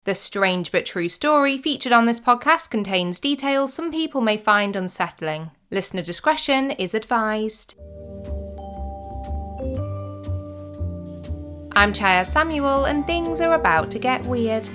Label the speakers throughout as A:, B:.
A: The strange but true story featured on this podcast contains details some people may find unsettling. Listener discretion is advised. I'm Chyaz Samuel, and things are about to get weird.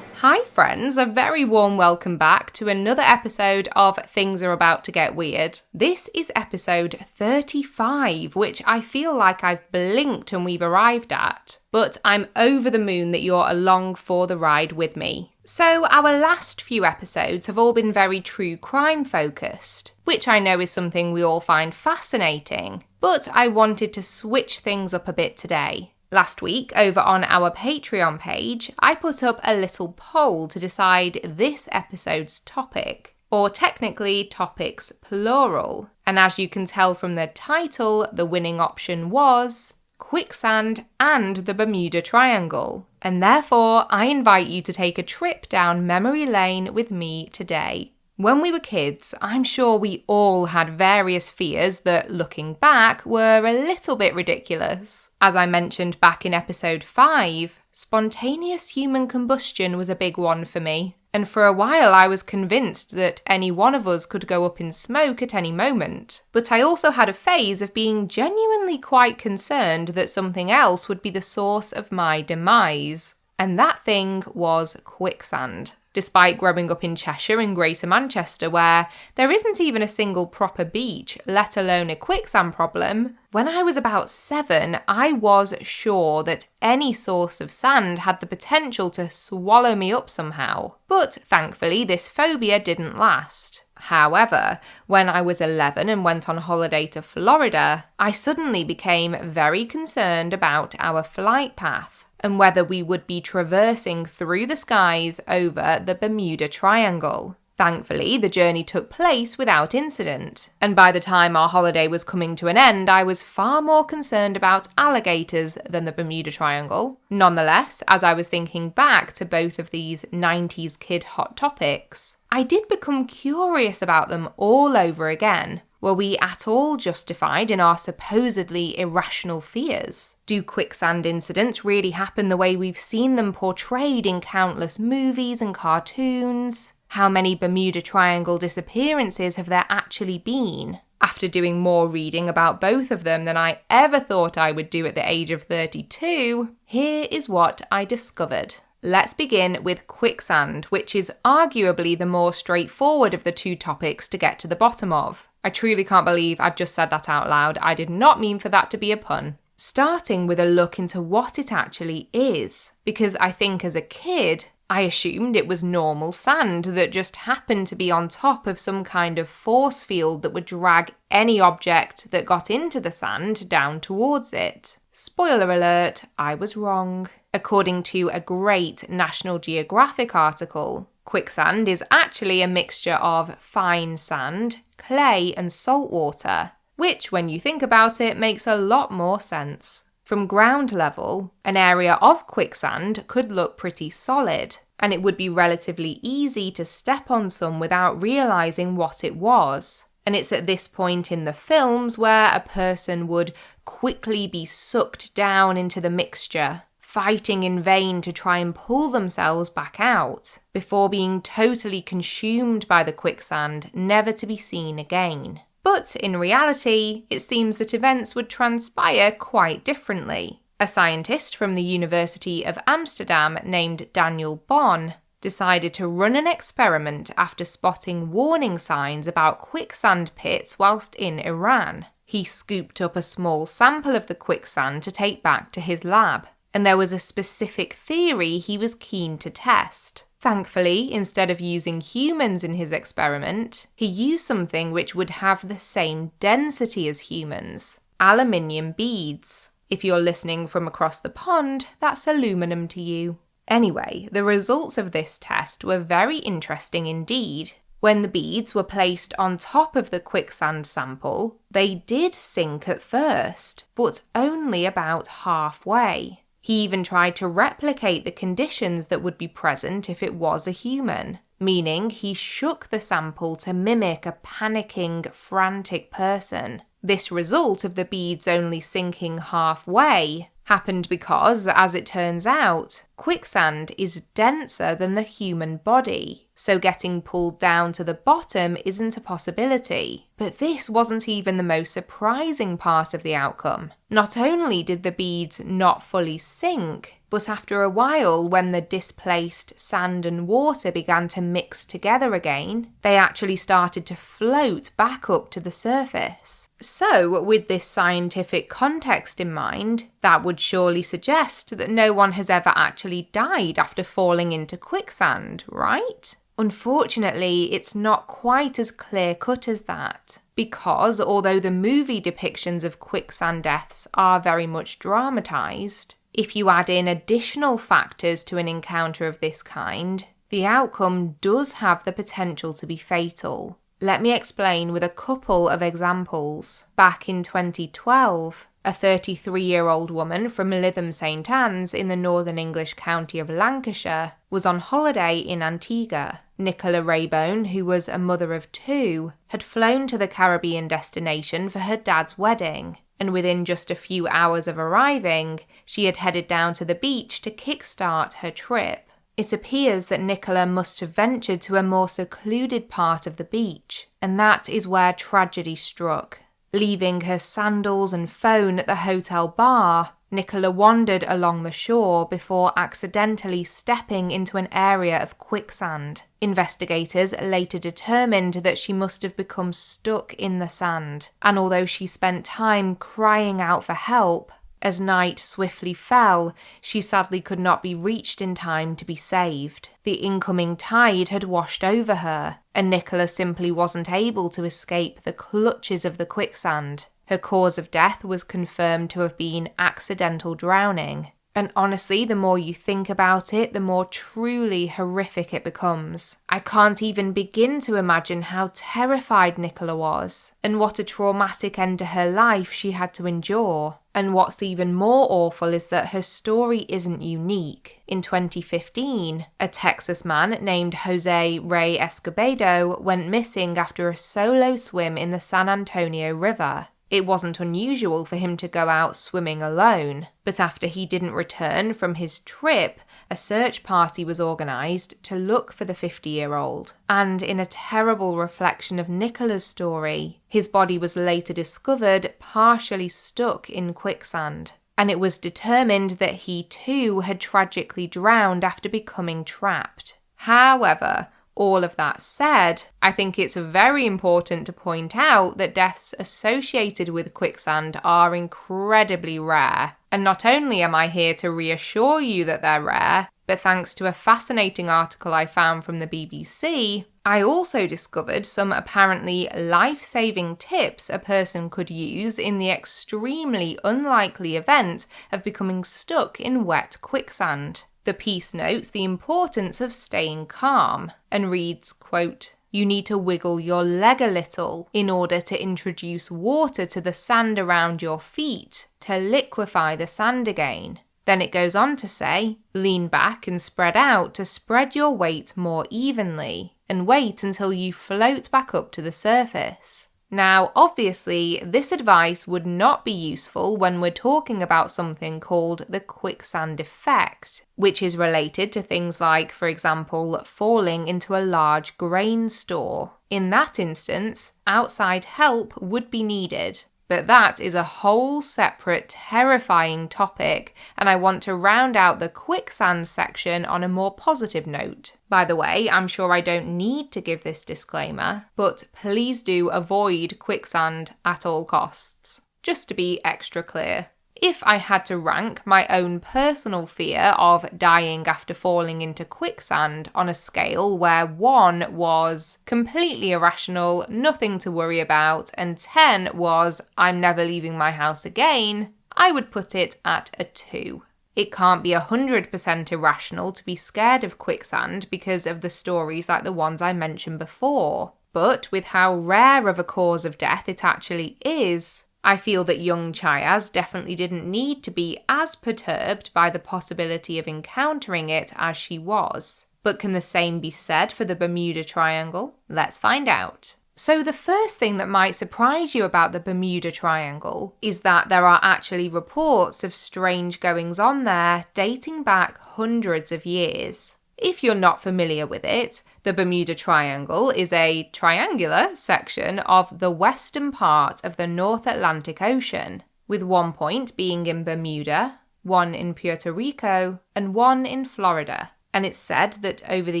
A: Hi friends, a very warm welcome back to another episode of Things Are About to Get Weird. This is episode 35, which I feel like I've blinked and we've arrived at, but I'm over the moon that you're along for the ride with me. So our last few episodes have all been very true crime focused, which I know is something we all find fascinating, but I wanted to switch things up a bit today. Last week, over on our Patreon page, I put up a little poll to decide this episode's topic, or technically topics plural. And as you can tell from the title, the winning option was Quicksand and the Bermuda Triangle. And therefore, I invite you to take a trip down memory lane with me today. When we were kids, I'm sure we all had various fears that, looking back, were a little bit ridiculous. As I mentioned back in episode 5, spontaneous human combustion was a big one for me, and for a while I was convinced that any one of us could go up in smoke at any moment. But I also had a phase of being genuinely quite concerned that something else would be the source of my demise, and that thing was quicksand. Despite growing up in Cheshire and Greater Manchester, where there isn't even a single proper beach, let alone a quicksand problem, when I was about 7, I was sure that any source of sand had the potential to swallow me up somehow. But thankfully, this phobia didn't last. However, when I was 11 and went on holiday to Florida, I suddenly became very concerned about our flight path and whether we would be traversing through the skies over the Bermuda Triangle. Thankfully, the journey took place without incident, and by the time our holiday was coming to an end, I was far more concerned about alligators than the Bermuda Triangle. Nonetheless, as I was thinking back to both of these 90s kid hot topics, I did become curious about them all over again. Were we at all justified in our supposedly irrational fears? Do quicksand incidents really happen the way we've seen them portrayed in countless movies and cartoons? How many Bermuda Triangle disappearances have there actually been? After doing more reading about both of them than I ever thought I would do at the age of 32, here is what I discovered. Let's begin with quicksand, which is arguably the more straightforward of the two topics to get to the bottom of. I truly can't believe I've just said that out loud. I did not mean for that to be a pun. Starting with a look into what it actually is, because I think as a kid, I assumed it was normal sand that just happened to be on top of some kind of force field that would drag any object that got into the sand down towards it. Spoiler alert, I was wrong. According to a great National Geographic article, quicksand is actually a mixture of fine sand, clay and salt water, which, when you think about it, makes a lot more sense. From ground level, an area of quicksand could look pretty solid, and it would be relatively easy to step on some without realising what it was. And it's at this point in the films where a person would quickly be sucked down into the mixture, fighting in vain to try and pull themselves back out, before being totally consumed by the quicksand, never to be seen again. But in reality, it seems that events would transpire quite differently. A scientist from the University of Amsterdam named Daniel Bonn decided to run an experiment after spotting warning signs about quicksand pits whilst in Iran. He scooped up a small sample of the quicksand to take back to his lab, and there was a specific theory he was keen to test. Thankfully, instead of using humans in his experiment, he used something which would have the same density as humans: aluminium beads. If you're listening from across the pond, that's aluminum to you. Anyway, the results of this test were very interesting indeed. When the beads were placed on top of the quicksand sample, they did sink at first, but only about halfway. He even tried to replicate the conditions that would be present if it was a human, meaning he shook the sample to mimic a panicking, frantic person. This result of the beads only sinking halfway happened because, as it turns out, quicksand is denser than the human body, so getting pulled down to the bottom isn't a possibility. But this wasn't even the most surprising part of the outcome. Not only did the beads not fully sink, but after a while, when the displaced sand and water began to mix together again, they actually started to float back up to the surface. So, with this scientific context in mind, that would surely suggest that no one has ever actually died after falling into quicksand, right? Unfortunately, it's not quite as clear-cut as that, because although the movie depictions of quicksand deaths are very much dramatised, if you add in additional factors to an encounter of this kind, the outcome does have the potential to be fatal. Let me explain with a couple of examples. Back in 2012, a 33-year-old woman from Lytham St Anne's in the northern English county of Lancashire was on holiday in Antigua. Nicola Raybone, who was a mother of 2, had flown to the Caribbean destination for her dad's wedding, and within just a few hours of arriving, she had headed down to the beach to kickstart her trip. It appears that Nicola must have ventured to a more secluded part of the beach, and that is where tragedy struck. Leaving her sandals and phone at the hotel bar, Nicola wandered along the shore before accidentally stepping into an area of quicksand. Investigators later determined that she must have become stuck in the sand, and although she spent time crying out for help, as night swiftly fell, she sadly could not be reached in time to be saved. The incoming tide had washed over her, and Nicola simply wasn't able to escape the clutches of the quicksand. Her cause of death was confirmed to have been accidental drowning. And honestly, the more you think about it, the more truly horrific it becomes. I can't even begin to imagine how terrified Nicola was, and what a traumatic end to her life she had to endure. And what's even more awful is that her story isn't unique. In 2015, a Texas man named Jose Ray Escobedo went missing after a solo swim in the San Antonio River. It wasn't unusual for him to go out swimming alone, but after he didn't return from his trip, a search party was organised to look for the 50-year-old. And in a terrible reflection of Nicola's story, his body was later discovered partially stuck in quicksand, and it was determined that he too had tragically drowned after becoming trapped. However, all of that said, I think it's very important to point out that deaths associated with quicksand are incredibly rare. And not only am I here to reassure you that they're rare, but thanks to a fascinating article I found from the BBC, I also discovered some apparently life-saving tips a person could use in the extremely unlikely event of becoming stuck in wet quicksand. The piece notes the importance of staying calm and reads, quote, "You need to wiggle your leg a little in order to introduce water to the sand around your feet to liquefy the sand again." Then it goes on to say, "Lean back and spread out to spread your weight more evenly, and wait until you float back up to the surface." Now, obviously, this advice would not be useful when we're talking about something called the quicksand effect, which is related to things like, for example, falling into a large grain store. In that instance, outside help would be needed. But that is a whole separate terrifying topic, and I want to round out the quicksand section on a more positive note. By the way, I'm sure I don't need to give this disclaimer, but please do avoid quicksand at all costs. Just to be extra clear. If I had to rank my own personal fear of dying after falling into quicksand on a scale where 1 was completely irrational, nothing to worry about, and 10 was I'm never leaving my house again, I would put it at a 2. It can't be 100% irrational to be scared of quicksand because of the stories like the ones I mentioned before. But with how rare of a cause of death it actually is, I feel that young Chyaz definitely didn't need to be as perturbed by the possibility of encountering it as she was. But can the same be said for the Bermuda Triangle? Let's find out. So the first thing that might surprise you about the Bermuda Triangle is that there are actually reports of strange goings-on there dating back hundreds of years. If you're not familiar with it, the Bermuda Triangle is a triangular section of the western part of the North Atlantic Ocean, with one point being in Bermuda, one in Puerto Rico, and one in Florida. And it's said that over the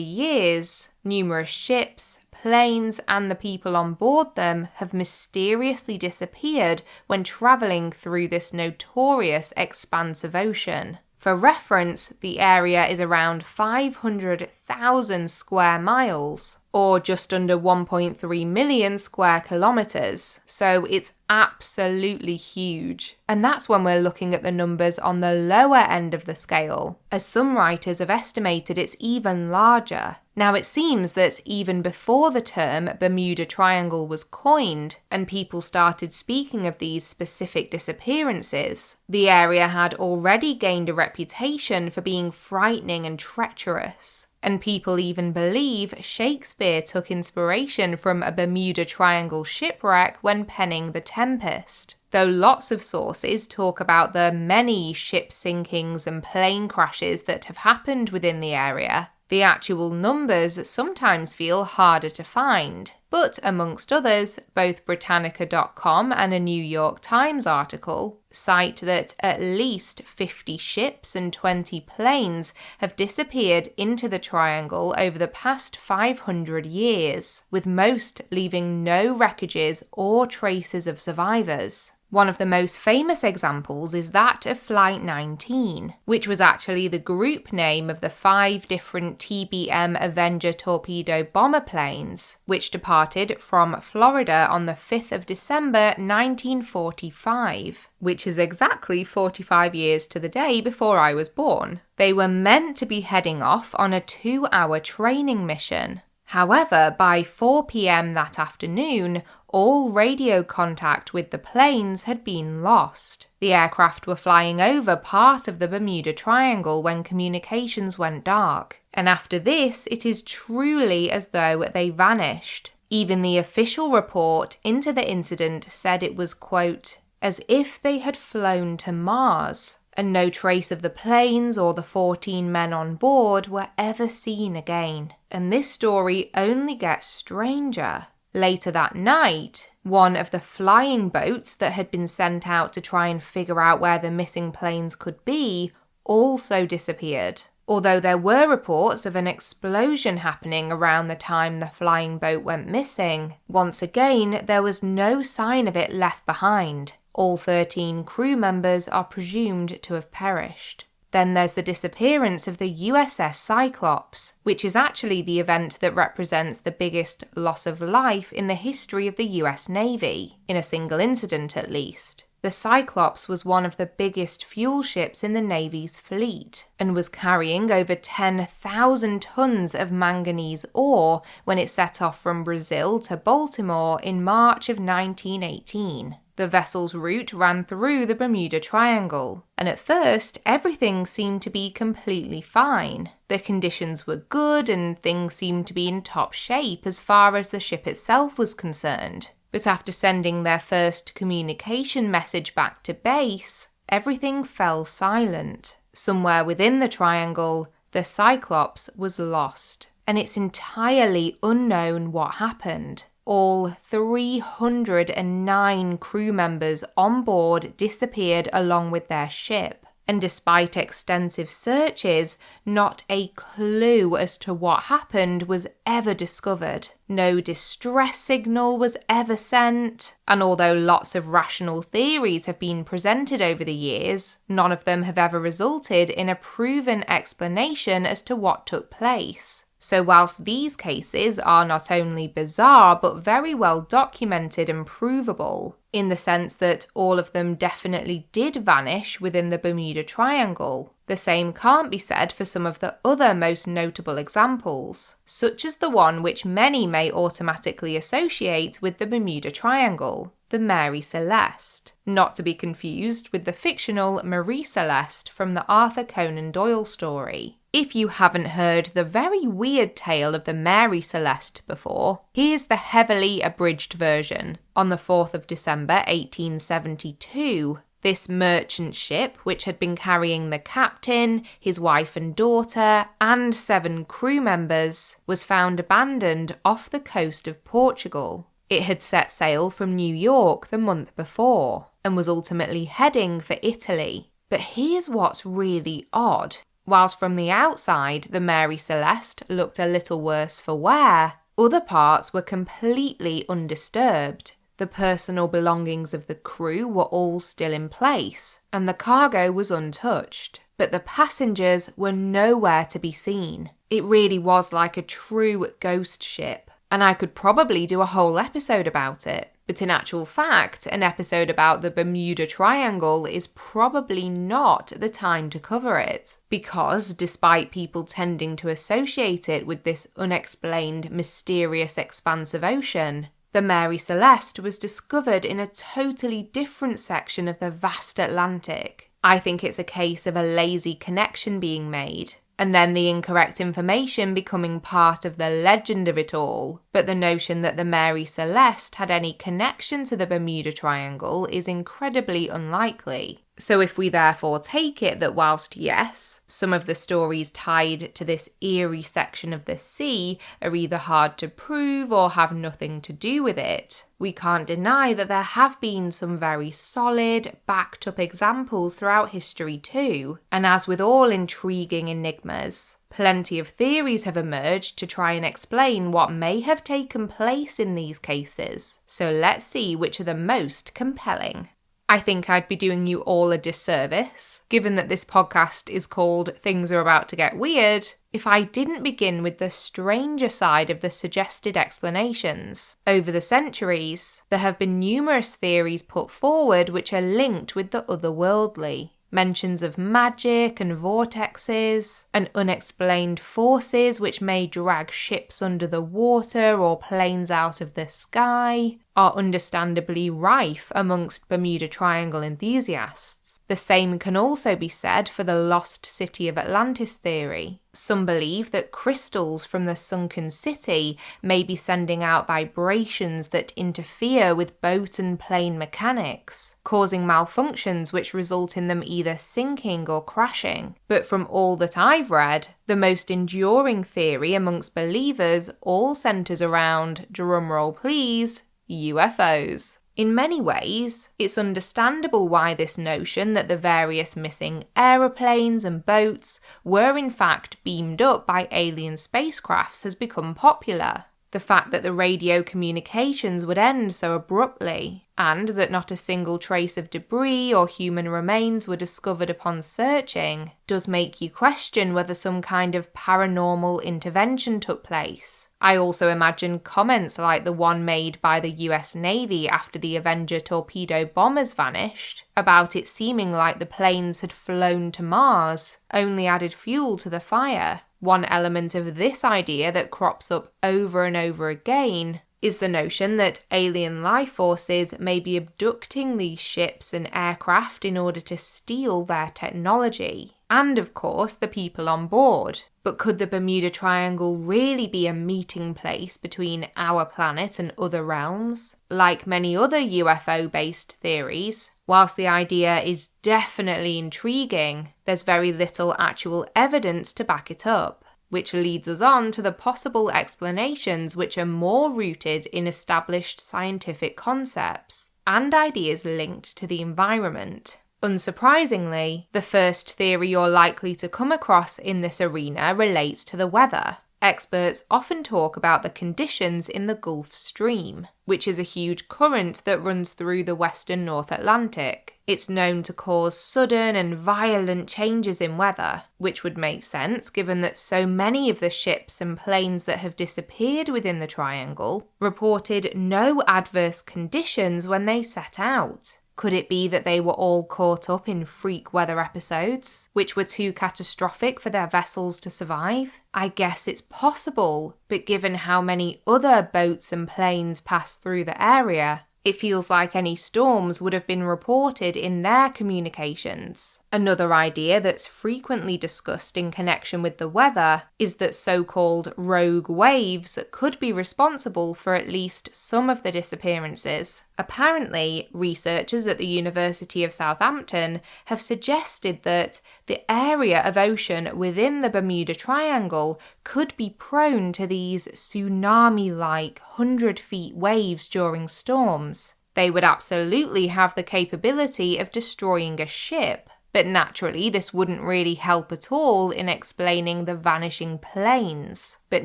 A: years, numerous ships, planes, and the people on board them have mysteriously disappeared when travelling through this notorious expanse of ocean. For reference, the area is around 500,000 square miles, or just under 1.3 million square kilometres, so it's absolutely huge. And that's when we're looking at the numbers on the lower end of the scale, as some writers have estimated it's even larger. Now it seems that even before the term Bermuda Triangle was coined and people started speaking of these specific disappearances, the area had already gained a reputation for being frightening and treacherous. And people even believe Shakespeare took inspiration from a Bermuda Triangle shipwreck when penning The Tempest. Though lots of sources talk about the many ship sinkings and plane crashes that have happened within the area, the actual numbers sometimes feel harder to find. But amongst others, both Britannica.com and a New York Times article cite that at least 50 ships and 20 planes have disappeared into the triangle over the past 500 years, with most leaving no wreckages or traces of survivors. One of the most famous examples is that of Flight 19, which was actually the group name of the 5 different TBM Avenger torpedo bomber planes, which departed from Florida on the 5th of December 1945, which is exactly 45 years to the day before I was born. They were meant to be heading off on a 2-hour training mission. However, by 4 p.m. that afternoon, all radio contact with the planes had been lost. The aircraft were flying over part of the Bermuda Triangle when communications went dark, and after this, it is truly as though they vanished. Even the official report into the incident said it was, quote, as if they had flown to Mars, and no trace of the planes or the 14 men on board were ever seen again. And this story only gets stranger. Later that night, one of the flying boats that had been sent out to try and figure out where the missing planes could be also disappeared. Although there were reports of an explosion happening around the time the flying boat went missing, once again there was no sign of it left behind. All 13 crew members are presumed to have perished. Then there's the disappearance of the USS Cyclops, which is actually the event that represents the biggest loss of life in the history of the US Navy, in a single incident at least. The Cyclops was one of the biggest fuel ships in the Navy's fleet, and was carrying over 10,000 tons of manganese ore when it set off from Brazil to Baltimore in March of 1918. The vessel's route ran through the Bermuda Triangle, and at first everything seemed to be completely fine. The conditions were good and things seemed to be in top shape as far as the ship itself was concerned. But after sending their first communication message back to base, everything fell silent. Somewhere within the triangle, the Cyclops was lost, and it's entirely unknown what happened. All 309 crew members on board disappeared along with their ship, and despite extensive searches, not a clue as to what happened was ever discovered. No distress signal was ever sent, and although lots of rational theories have been presented over the years, none of them have ever resulted in a proven explanation as to what took place. So whilst these cases are not only bizarre but very well documented and provable, in the sense that all of them definitely did vanish within the Bermuda Triangle, the same can't be said for some of the other most notable examples, such as the one which many may automatically associate with the Bermuda Triangle, the Mary Celeste, not to be confused with the fictional Marie Celeste from the Arthur Conan Doyle story. If you haven't heard the very weird tale of the Mary Celeste before, here's the heavily abridged version. On the 4th of December 1872, this merchant ship, which had been carrying the captain, his wife and daughter, and 7 crew members, was found abandoned off the coast of Portugal. It had set sail from New York the month before, and was ultimately heading for Italy. But here's what's really odd. Whilst from the outside the Mary Celeste looked a little worse for wear, other parts were completely undisturbed. The personal belongings of the crew were all still in place, and the cargo was untouched. But the passengers were nowhere to be seen. It really was like a true ghost ship, and I could probably do a whole episode about it. But in actual fact, an episode about the Bermuda Triangle is probably not the time to cover it, because despite people tending to associate it with this unexplained, mysterious expanse of ocean, the Mary Celeste was discovered in a totally different section of the vast Atlantic. I think it's a case of a lazy connection being made, and then the incorrect information becoming part of the legend of it all. But the notion that the Mary Celeste had any connection to the Bermuda Triangle is incredibly unlikely. So if we therefore take it that whilst, yes, some of the stories tied to this eerie section of the sea are either hard to prove or have nothing to do with it, we can't deny that there have been some very solid, backed-up examples throughout history too. And as with all intriguing enigmas, plenty of theories have emerged to try and explain what may have taken place in these cases. So let's see which are the most compelling. I think I'd be doing you all a disservice, given that this podcast is called Things Are About to Get Weird, if I didn't begin with the stranger side of the suggested explanations. Over the centuries, there have been numerous theories put forward which are linked with the otherworldly. Mentions of magic and vortexes, and unexplained forces which may drag ships under the water or planes out of the sky, are understandably rife amongst Bermuda Triangle enthusiasts. The same can also be said for the lost city of Atlantis theory. Some believe that crystals from the sunken city may be sending out vibrations that interfere with boat and plane mechanics, causing malfunctions which result in them either sinking or crashing. But from all that I've read, the most enduring theory amongst believers all centres around, drumroll please, UFOs. In many ways, it's understandable why this notion that the various missing aeroplanes and boats were in fact beamed up by alien spacecrafts has become popular. The fact that the radio communications would end so abruptly, and that not a single trace of debris or human remains were discovered upon searching, does make you question whether some kind of paranormal intervention took place. I also imagine comments like the one made by the US Navy after the Avenger torpedo bombers vanished, about it seeming like the planes had flown to Mars, only added fuel to the fire. One element of this idea that crops up over and over again is the notion that alien life forces may be abducting these ships and aircraft in order to steal their technology, and of course the people on board. But could the Bermuda Triangle really be a meeting place between our planet and other realms? Like many other UFO-based theories, whilst the idea is definitely intriguing, there's very little actual evidence to back it up, which leads us on to the possible explanations which are more rooted in established scientific concepts and ideas linked to the environment. Unsurprisingly, the first theory you're likely to come across in this arena relates to the weather. Experts often talk about the conditions in the Gulf Stream, which is a huge current that runs through the western North Atlantic. It's known to cause sudden and violent changes in weather, which would make sense given that so many of the ships and planes that have disappeared within the triangle reported no adverse conditions when they set out. Could it be that they were all caught up in freak weather episodes, which were too catastrophic for their vessels to survive? I guess it's possible, but given how many other boats and planes pass through the area, It feels like any storms would have been reported in their communications. Another idea that's frequently discussed in connection with the weather is that so-called rogue waves could be responsible for at least some of the disappearances. Apparently, researchers at the University of Southampton have suggested that the area of ocean within the Bermuda Triangle could be prone to these tsunami-like 100-feet waves during storms. They would absolutely have the capability of destroying a ship, but naturally this wouldn't really help at all in explaining the vanishing planes. But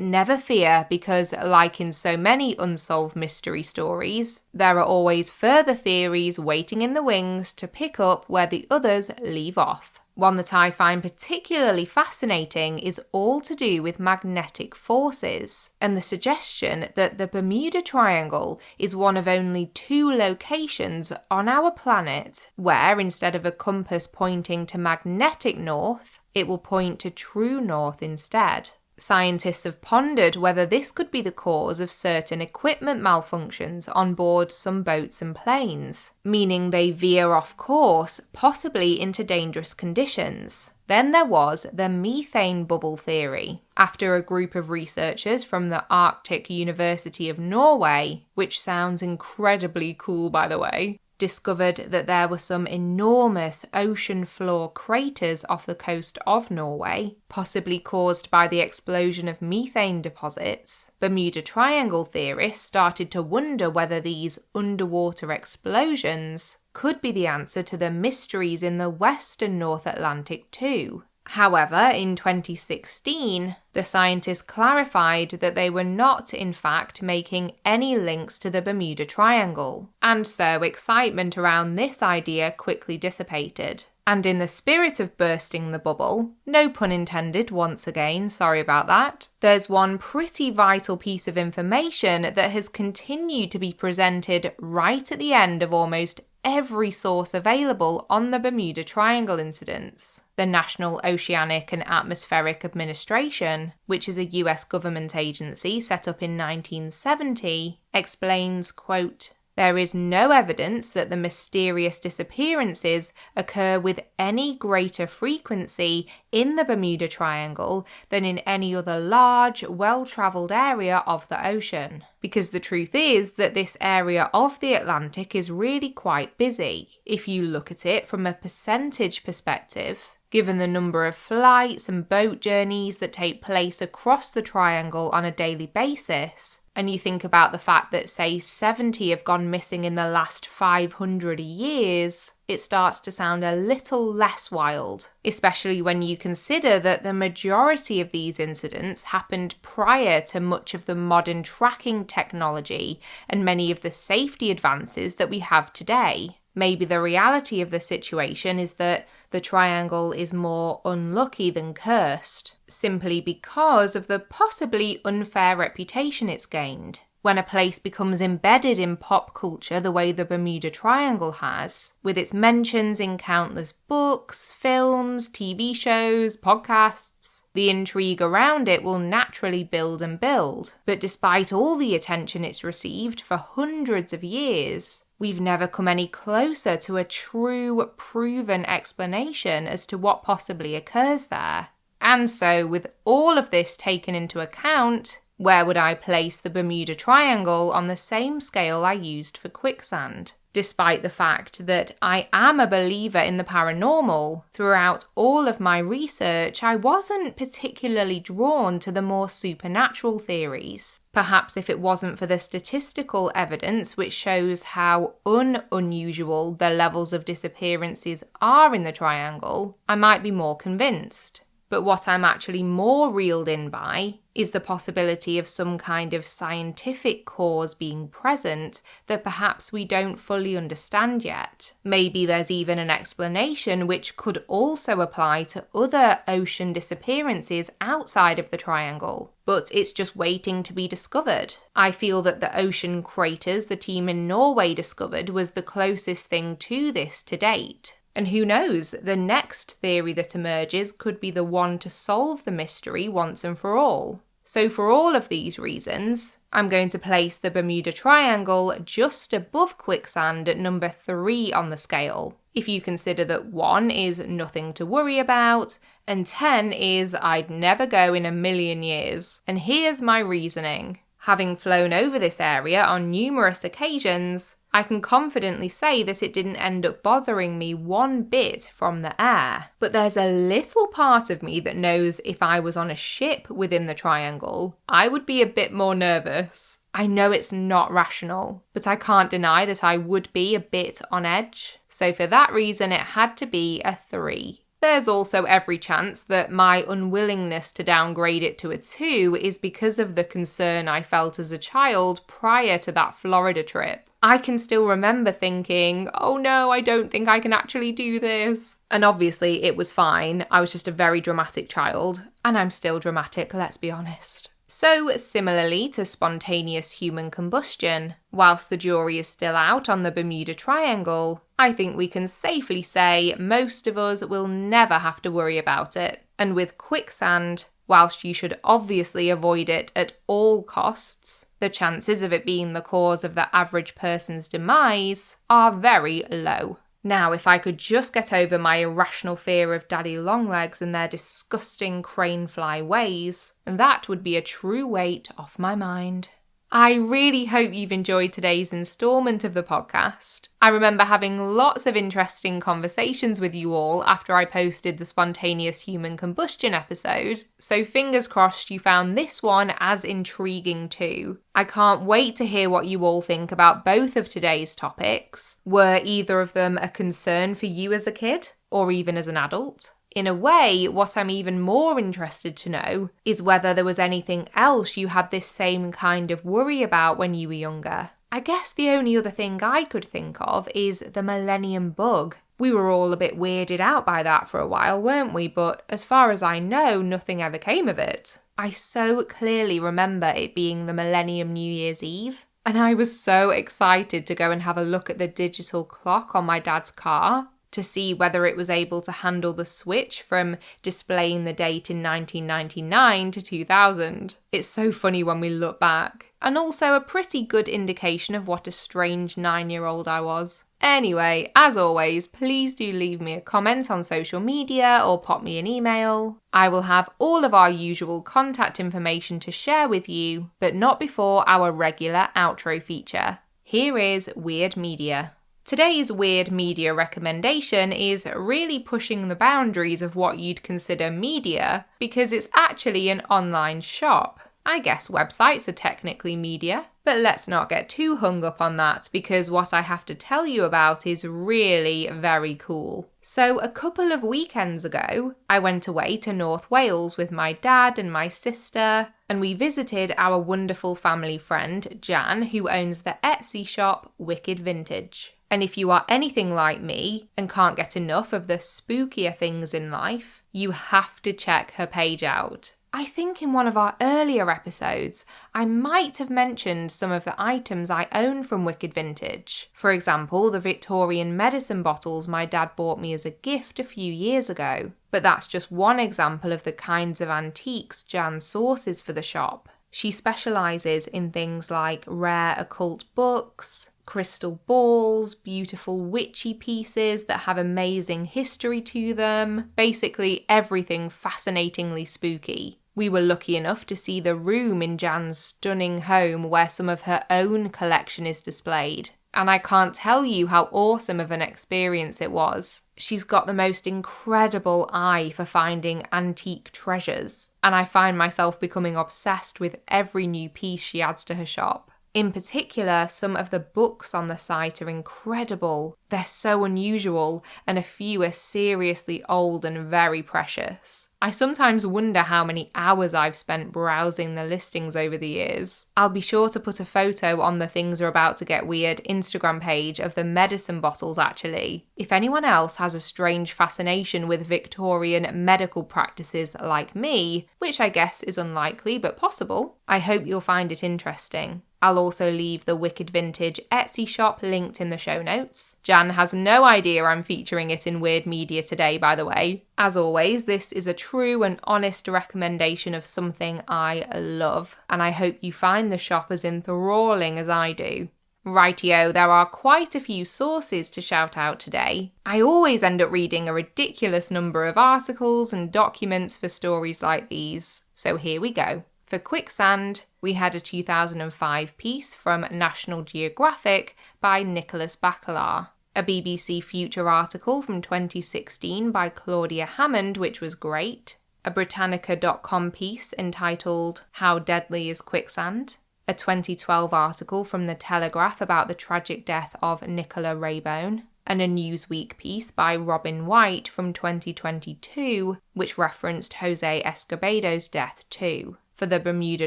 A: never fear, because like in so many unsolved mystery stories, there are always further theories waiting in the wings to pick up where the others leave off. One that I find particularly fascinating is all to do with magnetic forces, and the suggestion that the Bermuda Triangle is one of only 2 locations on our planet where, instead of a compass pointing to magnetic north, it will point to true north instead. Scientists have pondered whether this could be the cause of certain equipment malfunctions on board some boats and planes, meaning they veer off course, possibly into dangerous conditions. Then there was the methane bubble theory. After a group of researchers from the Arctic University of Norway, which sounds incredibly cool by the way, discovered that there were some enormous ocean floor craters off the coast of Norway, possibly caused by the explosion of methane deposits, Bermuda Triangle theorists started to wonder whether these underwater explosions could be the answer to the mysteries in the western North Atlantic too. However, in 2016, the scientists clarified that they were not, in fact, making any links to the Bermuda Triangle, and so excitement around this idea quickly dissipated. And in the spirit of bursting the bubble, no pun intended once again, sorry about that, there's one pretty vital piece of information that has continued to be presented right at the end of almost every source available on the Bermuda Triangle incidents. The National Oceanic and Atmospheric Administration, which is a US government agency set up in 1970, explains, quote, "There is no evidence that the mysterious disappearances occur with any greater frequency in the Bermuda Triangle than in any other large, well-travelled area of the ocean. Because the truth is that this area of the Atlantic is really quite busy. If you look at it from a percentage perspective, given the number of flights and boat journeys that take place across the triangle on a daily basis, and you think about the fact that, say, 70 have gone missing in the last 500 years, it starts to sound a little less wild, especially when you consider that the majority of these incidents happened prior to much of the modern tracking technology and many of the safety advances that we have today. Maybe the reality of the situation is that the triangle is more unlucky than cursed, simply because of the possibly unfair reputation it's gained. When a place becomes embedded in pop culture the way the Bermuda Triangle has, with its mentions in countless books, films, TV shows, podcasts, the intrigue around it will naturally build and build. But despite all the attention it's received for hundreds of years, we've never come any closer to a true, proven explanation as to what possibly occurs there. And so, with all of this taken into account, where would I place the Bermuda Triangle on the same scale I used for Quicksand? Despite the fact that I am a believer in the paranormal, throughout all of my research I wasn't particularly drawn to the more supernatural theories. Perhaps if it wasn't for the statistical evidence which shows how unusual the levels of disappearances are in the triangle, I might be more convinced. But what I'm actually more reeled in by is the possibility of some kind of scientific cause being present that perhaps we don't fully understand yet. Maybe there's even an explanation which could also apply to other ocean disappearances outside of the triangle, but it's just waiting to be discovered. I feel that the ocean craters the team in Norway discovered was the closest thing to this to date. And who knows, the next theory that emerges could be the one to solve the mystery once and for all. So for all of these reasons, I'm going to place the Bermuda Triangle just above Quicksand at number 3 on the scale. If you consider that 1 is nothing to worry about, and 10 is I'd never go in a million years. And here's my reasoning. Having flown over this area on numerous occasions, I can confidently say that it didn't end up bothering me one bit from the air. But there's a little part of me that knows if I was on a ship within the triangle, I would be a bit more nervous. I know it's not rational, but I can't deny that I would be a bit on edge. So for that reason, it had to be a 3. There's also every chance that my unwillingness to downgrade it to a 2 is because of the concern I felt as a child prior to that Florida trip. I can still remember thinking, oh no, I don't think I can actually do this. And obviously it was fine. I was just a very dramatic child. And I'm still dramatic, let's be honest. So, similarly to spontaneous human combustion, whilst the jury is still out on the Bermuda Triangle, I think we can safely say most of us will never have to worry about it. And with quicksand, whilst you should obviously avoid it at all costs, the chances of it being the cause of the average person's demise are very low. Now, if I could just get over my irrational fear of daddy longlegs and their disgusting crane-fly ways, that would be a true weight off my mind. I really hope you've enjoyed today's instalment of the podcast. I remember having lots of interesting conversations with you all after I posted the Spontaneous Human Combustion episode, so fingers crossed you found this one as intriguing too. I can't wait to hear what you all think about both of today's topics. Were either of them a concern for you as a kid, or even as an adult? In a way, what I'm even more interested to know is whether there was anything else you had this same kind of worry about when you were younger. I guess the only other thing I could think of is the millennium bug. We were all a bit weirded out by that for a while, weren't we? But as far as I know, nothing ever came of it. I so clearly remember it being the Millennium New Year's Eve. And I was so excited to go and have a look at the digital clock on my dad's car to see whether it was able to handle the switch from displaying the date in 1999 to 2000. It's so funny when we look back. And also a pretty good indication of what a strange 9-year-old I was. Anyway, as always, please do leave me a comment on social media or pop me an email. I will have all of our usual contact information to share with you, but not before our regular outro feature. Here is Weird Media. Today's weird media recommendation is really pushing the boundaries of what you'd consider media because it's actually an online shop. I guess websites are technically media, but let's not get too hung up on that because what I have to tell you about is really very cool. So a couple of weekends ago, I went away to North Wales with my dad and my sister, and we visited our wonderful family friend, Jan, who owns the Etsy shop Wicked Vintage. And if you are anything like me and can't get enough of the spookier things in life, you have to check her page out. I think in one of our earlier episodes, I might have mentioned some of the items I own from Wicked Vintage. For example, the Victorian medicine bottles my dad bought me as a gift a few years ago. But that's just one example of the kinds of antiques Jan sources for the shop. She specialises in things like rare occult books, crystal balls, beautiful witchy pieces that have amazing history to them, basically everything fascinatingly spooky. We were lucky enough to see the room in Jan's stunning home where some of her own collection is displayed. And I can't tell you how awesome of an experience it was. She's got the most incredible eye for finding antique treasures, and I find myself becoming obsessed with every new piece she adds to her shop. In particular, some of the books on the site are incredible. They're so unusual, and a few are seriously old and very precious. I sometimes wonder how many hours I've spent browsing the listings over the years. I'll be sure to put a photo on the Things Are About to Get Weird Instagram page of the medicine bottles actually. If anyone else has a strange fascination with Victorian medical practices like me, which I guess is unlikely but possible, I hope you'll find it interesting. I'll also leave the Wicked Vintage Etsy shop linked in the show notes. Jan has no idea I'm featuring it in Weird Media today, by the way. As always, this is a true and honest recommendation of something I love, and I hope you find the shop as enthralling as I do. Rightio, there are quite a few sources to shout out today. I always end up reading a ridiculous number of articles and documents for stories like these, so here we go. For Quicksand, we had a 2005 piece from National Geographic by Nicholas Baccalar, a BBC Future article from 2016 by Claudia Hammond, which was great, a Britannica.com piece entitled How Deadly is Quicksand?, a 2012 article from The Telegraph about the tragic death of Nicola Raybone, and a Newsweek piece by Robin White from 2022, which referenced Jose Escobedo's death too. For the Bermuda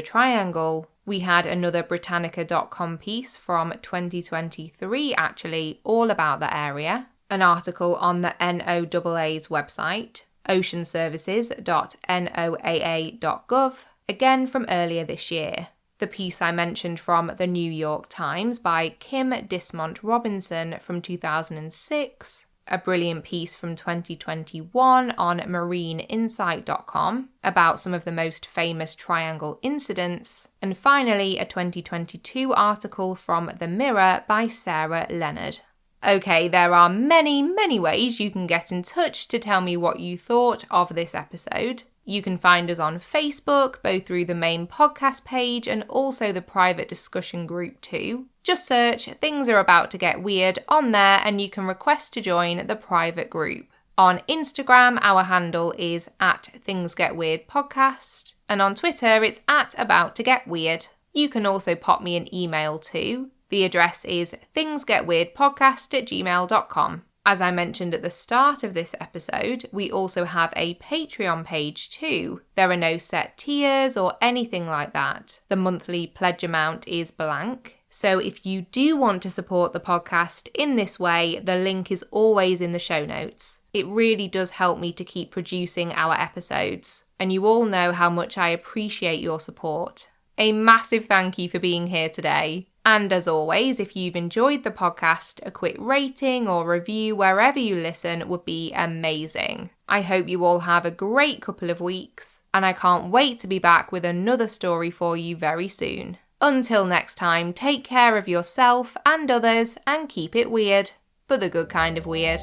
A: Triangle, we had another Britannica.com piece from 2023 actually, all about the area, an article on the NOAA's website, oceanservices.noaa.gov, again from earlier this year. The piece I mentioned from the New York Times by Kim Dismont Robinson from 2006, a brilliant piece from 2021 on marineinsight.com about some of the most famous triangle incidents, and finally a 2022 article from The Mirror by Sarah Leonard. Okay, there are many ways you can get in touch to tell me what you thought of this episode. You can find us on Facebook, both through the main podcast page and also the private discussion group too. Just search Things Are About to Get Weird on there and you can request to join the private group. On Instagram, our handle is @ThingsGetWeirdPodcast, and on Twitter it's @AboutToGetWeird. You can also pop me an email too. The address is thingsgetweirdpodcast@gmail.com. As I mentioned at the start of this episode, we also have a Patreon page too. There are no set tiers or anything like that. The monthly pledge amount is blank. So if you do want to support the podcast in this way, the link is always in the show notes. It really does help me to keep producing our episodes. And you all know how much I appreciate your support. A massive thank you for being here today. And as always, if you've enjoyed the podcast, a quick rating or review wherever you listen would be amazing. I hope you all have a great couple of weeks, and I can't wait to be back with another story for you very soon. Until next time, take care of yourself and others and keep it weird, but the good kind of weird.